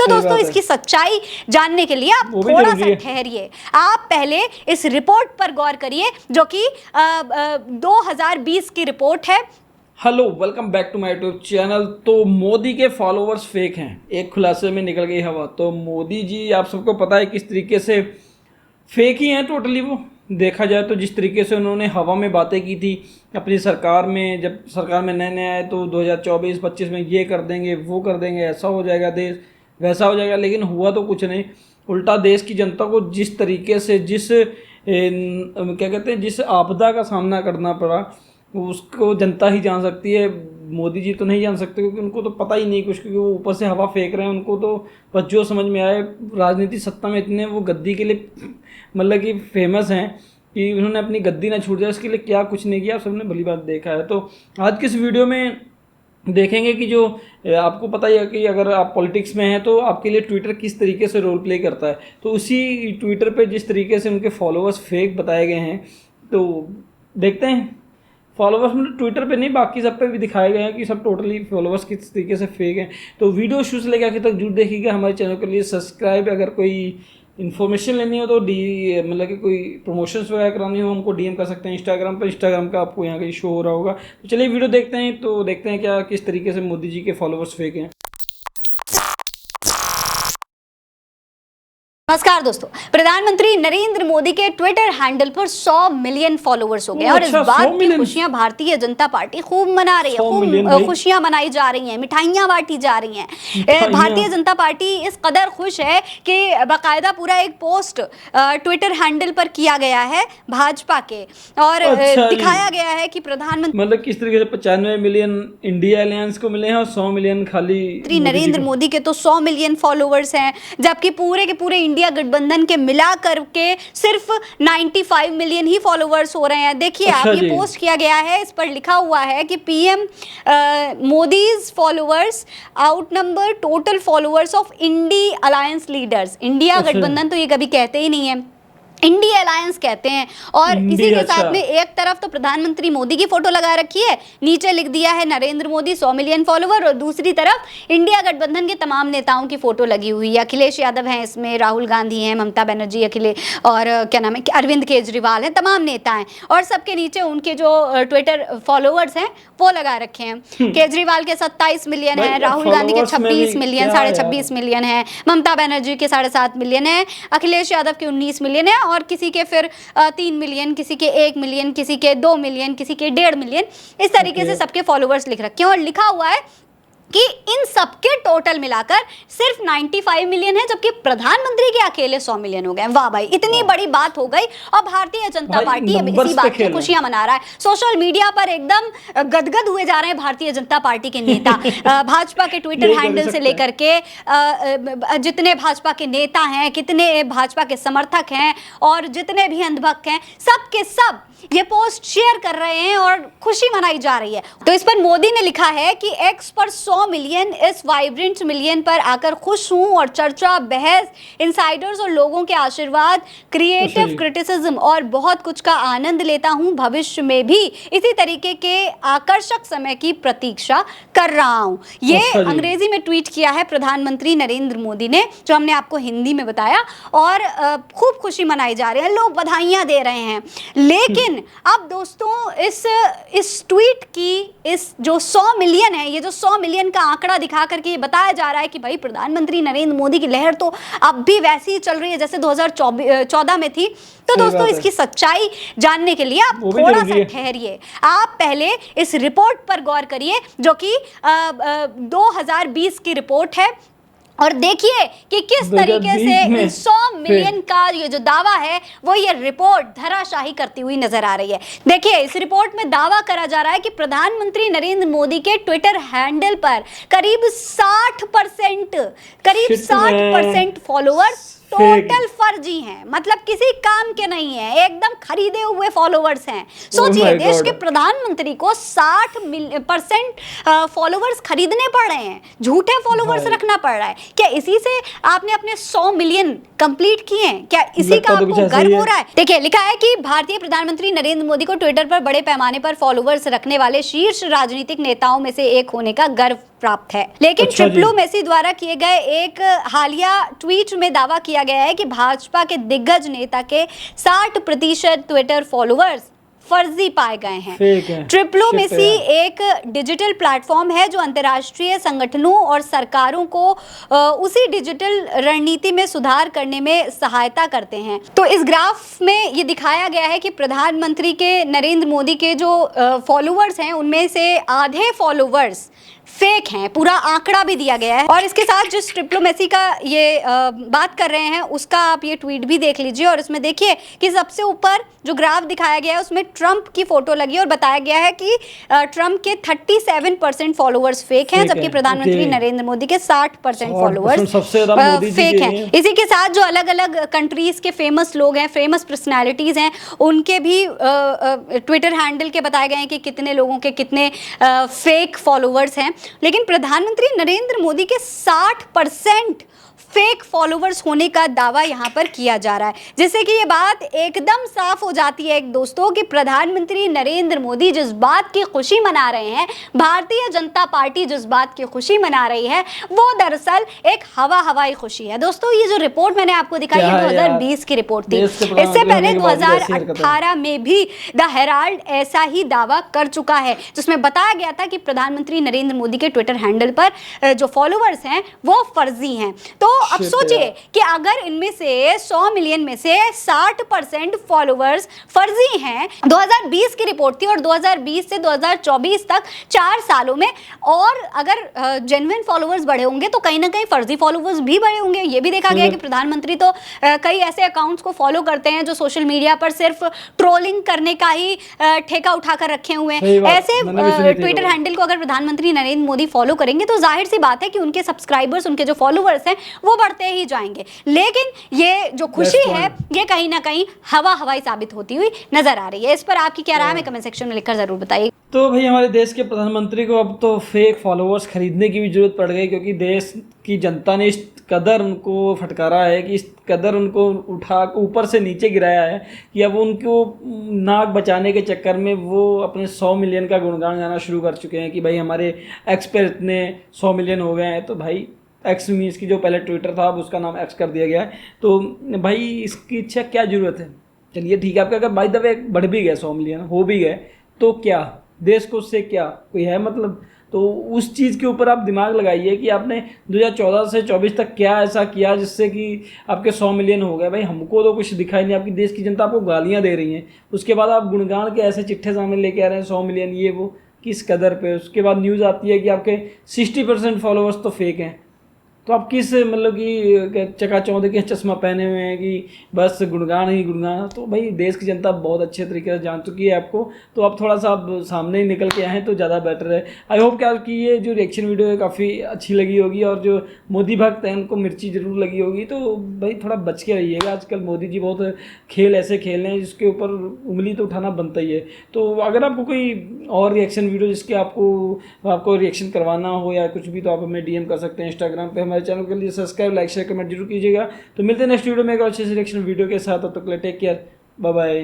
तो दोस्तों इसकी सच्चाई जानने के लिए आप थोड़ा सा ठहरिए, आप पहले इस रिपोर्ट पर गौर करिए जो कि 2020 की रिपोर्ट है। Hello, welcome back to my YouTube channel. तो मोदी के फॉलोवर्स फेक हैं, एक खुलासे में निकल गई हवा। तो मोदी जी आप सबको पता है किस तरीके से फेक ही हैं टोटली। वो देखा जाए तो जिस तरीके से उन्होंने हवा में बातें की थी अपनी सरकार में, जब सरकार में नए नए आए तो 2024-25 में ये कर देंगे, वो कर देंगे, ऐसा हो जाएगा देश, वैसा हो जाएगा, लेकिन हुआ तो कुछ नहीं। उल्टा देश की जनता को जिस तरीके से क्या कहते हैं जिस आपदा का सामना करना पड़ा उसको जनता ही जान सकती है। मोदी जी तो नहीं जान सकते क्योंकि उनको तो पता ही नहीं कुछ, क्योंकि वो ऊपर से हवा फेंक रहे हैं। उनको तो बस जो समझ में आए, राजनीति सत्ता में इतने वो गद्दी के लिए मतलब कि फेमस हैं कि उन्होंने अपनी गद्दी ना छूट जाए इसके लिए क्या कुछ नहीं किया। आप सबने भली बात देखा है। तो आज की इस वीडियो में देखेंगे कि जो आपको पता ही है कि अगर आप पॉलिटिक्स में हैं तो आपके लिए ट्विटर किस तरीके से रोल प्ले करता है। तो उसी ट्विटर पे जिस तरीके से उनके फॉलोअर्स फेक बताए गए हैं, तो देखते हैं। फॉलोवर्स मतलब ट्विटर पे नहीं, बाकी सब पे भी दिखाए गए हैं कि सब टोटली फॉलोवर्स किस तरीके से फेक हैं। तो वीडियो शुरू से लेकर आखिर तक जरूर देखिएगा। हमारे चैनल के लिए सब्सक्राइब, अगर कोई इन्फॉर्मेशन लेनी हो तो मतलब कि कोई प्रमोशंस वगैरह करानी हो हमको डीएम कर सकते हैं इंस्टाग्राम पर। इंस्टाग्राम का आपको यहाँ कहीं शो हो रहा होगा। तो चलिए वीडियो देखते हैं। तो देखते हैं क्या किस तरीके से मोदी जी के फॉलोवर्स फेक हैं। नमस्कार दोस्तों, प्रधानमंत्री नरेंद्र मोदी के ट्विटर हैंडल पर 100 मिलियन फॉलोवर्स हो गए और इस बात की खुशियां भारतीय जनता पार्टी खूब मना रही है। खूब खुशियां मनाई जा रही हैं, मिठाइयां बांटी जा रही हैं। भारतीय जनता पार्टी इस कदर खुश है कि बाकायदा पूरा एक पोस्ट ट्विटर हैंडल पर किया गया है भाजपा के और दिखाया गया है कि प्रधानमंत्री मतलब किस तरीके से 95 मिलियन इंडिया अलायंस को मिले हैं और 100 मिलियन खाली नरेंद्र मोदी के तो 100 मिलियन फॉलोवर्स हैं, जबकि पूरे के पूरे इंडिया गठबंधन के मिला करके सिर्फ 95 मिलियन ही फॉलोवर्स हो रहे हैं। देखिए आप, ये पोस्ट किया गया है, इस पर लिखा हुआ है कि PM Modi's followers out number total followers of INDI alliance leaders. India गठबंधन तो ये कभी कहते ही नहीं है, इंडिया अलायंस कहते हैं। और इसी के साथ में एक तरफ तो प्रधानमंत्री मोदी की फोटो लगा रखी है, नीचे लिख दिया है नरेंद्र मोदी 100 मिलियन फॉलोवर, और दूसरी तरफ इंडिया गठबंधन के तमाम नेताओं की फोटो लगी हुई है। अखिलेश यादव हैं इसमें, राहुल गांधी हैं, ममता बनर्जी, और क्या नाम है, अरविंद केजरीवाल हैं, तमाम नेता हैं। और सबके नीचे उनके जो ट्विटर फॉलोवर्स हैं वो लगा रखे हैं। केजरीवाल के 27 मिलियन है, राहुल गांधी के 26 मिलियन, 26.5 मिलियन है, ममता बनर्जी के 7.5 मिलियन है, अखिलेश यादव के 19 मिलियन है, और किसी के फिर 3 मिलियन, किसी के 1 मिलियन, किसी के 2 मिलियन, किसी के 1.5 मिलियन। इस तरीके से सबके फॉलोवर्स लिख रखे हैं और लिखा हुआ है कि इन सबके टोटल मिलाकर सिर्फ 95 मिलियन है, जबकि प्रधानमंत्री के अकेले 100 मिलियन हो गए। वाह भाई, इतनी बड़ी बात हो गई और भारतीय जनता पार्टी अब इसी बात की खुशियां मना रहा है। सोशल मीडिया पर एकदम गदगद हुए जा रहे हैं भारतीय जनता पार्टी के नेता। भाजपा के ट्विटर हैंडल से लेकर के जितने भाजपा के नेता हैं, कितने भाजपा के समर्थक हैं और जितने भी अंधभक्त हैं, सब के सब ये पोस्ट शेयर कर रहे हैं और खुशी मनाई जा रही है। तो इस पर मोदी ने लिखा है कि एक्स पर 100 मिलियन इस वाइब्रेंट मिलियन पर आकर खुश हूं और चर्चा, बहस, इनसाइडर्स और लोगों के आशीर्वाद, क्रिएटिव क्रिटिसिज्म और बहुत कुछ का आनंद लेता हूं। भविष्य में भी इसी तरीके के आकर्षक समय की प्रतीक्षा कर रहा हूं। ये अंग्रेजी में ट्वीट किया है प्रधानमंत्री नरेंद्र मोदी ने, जो हमने आपको हिंदी में बताया, और खूब खुशी मनाई जा रही है, लोग बधाइयां दे रहे हैं। लेकिन अब दोस्तों इस ट्वीट की इस जो 100 मिलियन है, ये जो 100 मिलियन का आंकड़ा दिखा करके ये बताया जा रहा है कि भाई प्रधानमंत्री नरेंद्र मोदी की लहर तो अब भी वैसी ही चल रही है जैसे 2014 में थी। तो दोस्तों इसकी सच्चाई जानने के लिए आप थोड़ा सा ठहरिए, आप पहले इस रिपोर्ट पर गौर करिए जो कि 2020 की रिपोर्ट है, और देखिए कि किस तरीके से 100 मिलियन का ये जो दावा है वो ये रिपोर्ट धराशाही करती हुई नजर आ रही है। देखिए इस रिपोर्ट में दावा करा जा रहा है कि प्रधानमंत्री नरेंद्र मोदी के ट्विटर हैंडल पर करीब 60% फॉलोअर्स टोटल फर्जी हैं, मतलब किसी काम के नहीं है, एकदम खरीदे हुए फॉलोवर्स हैं। सोचिए देश के प्रधानमंत्री को 60% फॉलोवर्स खरीदने पड़ रहे हैं, झूठे फॉलोवर्स रखना पड़ रहा है। क्या इसी से आपने अपने 100 मिलियन कंप्लीट किए हैं? क्या इसी का आपको गर्व हो रहा है? देखिए लिखा है कि भारतीय प्रधानमंत्री नरेंद्र मोदी को ट्विटर पर बड़े पैमाने पर फॉलोवर्स रखने वाले शीर्ष राजनीतिक नेताओं में से एक होने का गर्व प्राप्त है। लेकिन अच्छा ट्रिप्लो मेसी द्वारा किए गए एक हालिया ट्वीट में दावा किया गया है कि भाजपा के दिग्गज नेता के 60% ट्विटर फॉलोअर्स फर्जी पाए गए हैं। ट्रिप्लो मेसी एक डिजिटल प्लेटफॉर्म है जो अंतर्राष्ट्रीय संगठनों और सरकारों को उसी डिजिटल रणनीति में सुधार करने में सहायता करते हैं। तो इस ग्राफ में ये दिखाया गया है कि प्रधानमंत्री के नरेंद्र मोदी के जो फॉलोअर्स हैं उनमें से आधे फॉलोअर्स फेक हैं, पूरा आंकड़ा भी दिया गया है। और इसके साथ जिस ट्रिप्लो मेसी का ये बात कर रहे हैं उसका आप ये ट्वीट भी देख लीजिए और इसमें देखिए कि सबसे ऊपर जो ग्राफ दिखाया गया है उसमें ट्रंप की फोटो लगी है और बताया गया है कि ट्रंप के 37% फॉलोअर्स फेक हैं, जबकि प्रधानमंत्री नरेंद्र मोदी के 60% फॉलोअर्स फेक हैं। इसी के साथ जो अलग अलग कंट्रीज के फेमस लोग हैं, फेमस पर्सनैलिटीज हैं, उनके भी ट्विटर हैंडल के बताए गए हैं कि कितने लोगों के कितने फेक फॉलोअर्स हैं। लेकिन प्रधानमंत्री नरेंद्र मोदी के 60% फेक फॉलोवर्स होने का दावा यहां पर किया जा रहा है, जिससे कि ये बात एकदम साफ हो जाती है दोस्तों कि प्रधानमंत्री नरेंद्र मोदी जिस बात की खुशी मना रहे हैं, भारतीय जनता पार्टी जिस बात की खुशी मना रही है, वो दरअसल एक हवाई खुशी है। दोस्तों ये जो रिपोर्ट मैंने आपको दिखाई है 2020 की रिपोर्ट थी। इससे पहले 2018 में भी द हेराल्ड ऐसा ही दावा कर चुका है, जिसमें बताया गया था कि प्रधानमंत्री नरेंद्र मोदी के ट्विटर हैंडल पर जो फॉलोवर्स हैं वो फर्जी हैं। तो अब सोचिए कि अगर इनमें से 100 मिलियन में से 60% फॉलोवर्स फर्जी हैं, 2020 की रिपोर्ट थी और 2020 से 2024 तक 4 सालों में, और अगर जेन्युइन फॉलोवर्स बढ़े होंगे तो कहीं ना कहीं फर्जी फॉलोवर्स भी बढ़े होंगे। ये भी देखा गया कि प्रधानमंत्री तो कई ऐसे अकाउंट्स को फॉलो करते हैं जो सोशल मीडिया पर सिर्फ ट्रोलिंग करने का ही ठेका उठाकर रखे हुए हैं। ऐसे ट्विटर हैंडल को अगर प्रधानमंत्री नरेंद्र मोदी फॉलो करेंगे तो जाहिर सी बात है कि उनके सब्सक्राइबर्स, उनके जो फॉलोवर्स हैं वो बढ़ते ही जाएंगे। लेकिन ये जो खुशी है ये कहीं ना कहीं हवाई साबित होती हुई नजर आ रही है। इस पर आपकी क्या राय है कमेंट सेक्शन में लिखकर जरूर बताइए। तो भाई हमारे देश के प्रधानमंत्री को अब तो फेक फॉलोअर्स खरीदने की भी जरूरत पड़ गई, क्योंकि देश की जनता ने इस कदर उनको फटकारा है, कि इस कदर उनको उठा ऊपर से नीचे गिराया है कि अब उनको नाक बचाने के चक्कर में वो अपने 100 मिलियन का गुणगान गाना शुरू कर चुके हैं कि भाई हमारे एक्स पे इतने 100 मिलियन हो गए हैं। तो भाई एक्स मीन्स की जो पहले ट्विटर था अब उसका नाम एक्स कर दिया गया है। तो भाई इसकी इच्छा क्या ज़रूरत है? चलिए ठीक है, आपका अगर बाय द वे बढ़ भी गए 100 मिलियन हो भी गए तो क्या, देश को उससे क्या कोई है मतलब? तो उस चीज़ के ऊपर आप दिमाग लगाइए कि आपने 2014 से 24 तक क्या ऐसा किया जिससे कि आपके 100 मिलियन हो गए। भाई हमको तो कुछ दिखाई नहीं, आपकी देश की जनता आपको गालियाँ दे रही हैं, उसके बाद आप गुणगान के ऐसे चिट्ठे सामने लेके आ रहे हैं 100 मिलियन ये वो, किस कदर पे। उसके बाद न्यूज़ आती है कि आपके 60% फॉलोअर्स तो फेक हैं। तो आप किस मतलब कि चकाचौंध के चश्मा पहने हुए हैं कि बस गुणगान ही गुणगान। तो भाई देश की जनता बहुत अच्छे तरीके से जान चुकी है आपको, तो आप थोड़ा सा आप सामने ही निकल के आए तो ज़्यादा बेटर है। आई होप कि आपकी ये जो रिएक्शन वीडियो है काफ़ी अच्छी लगी होगी, और जो मोदी भक्त हैं उनको मिर्ची जरूर लगी होगी। तो भाई थोड़ा बच के रहिएगा, आजकल मोदी जी बहुत खेल ऐसे खेल रहे हैं जिसके ऊपर उंगली तो उठाना बनता ही है। तो अगर आपको कोई और रिएक्शन वीडियो जिसके आपको रिएक्शन करवाना हो या कुछ भी, तो आप हमें DM कर सकते हैं इंस्टाग्राम पे। हमारे चैनल के लिए सब्सक्राइब, लाइक, शेयर, कमेंट जरूर कीजिएगा। तो मिलते हैं नेक्स्ट वीडियो में एक अच्छे से रिएक्शन वीडियो के साथ। तब तक टेक केयर, बाय बाय।